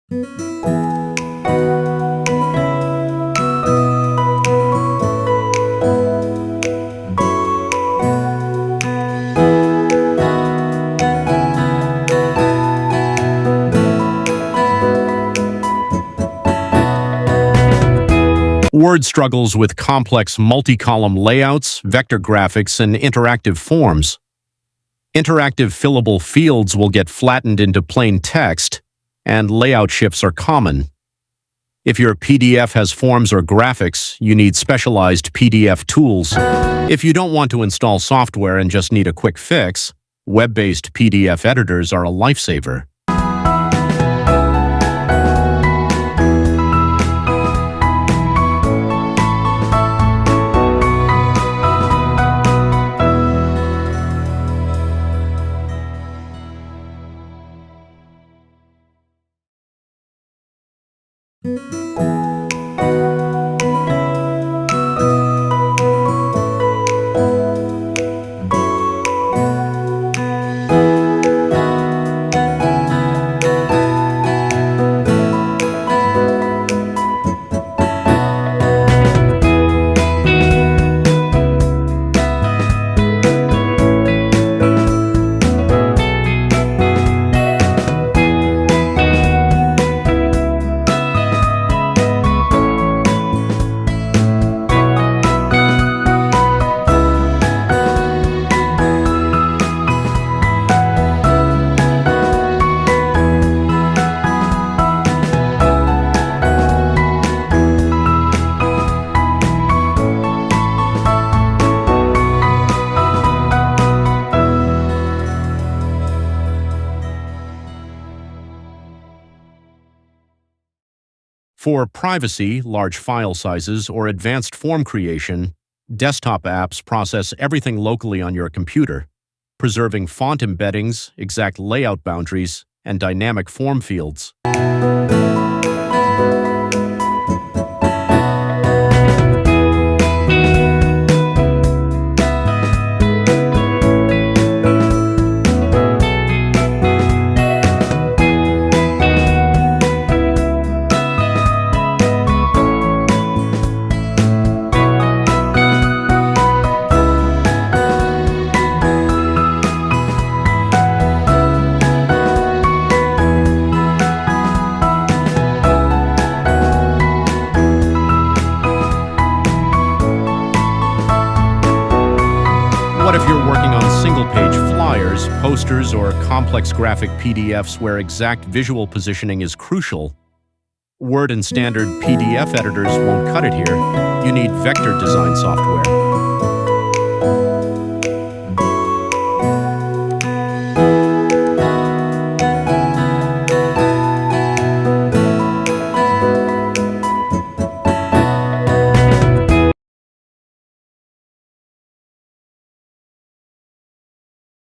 Word struggles with complex multi-column layouts, vector graphics, and interactive forms. Interactive fillable fields will get flattened into plain text, and layout shifts are common. If your PDF has forms or graphics, you need specialized PDF tools. If you don't want to install software and just need a quick fix, web-based PDF editors are a lifesaver. For privacy, large file sizes, or advanced form creation, desktop apps process everything locally on your computer, preserving font embeddings, exact layout boundaries, and dynamic form fields. What if you're working on single-page flyers, posters, or complex graphic PDFs where exact visual positioning is crucial? Word and standard PDF editors won't cut it here. You need vector design software.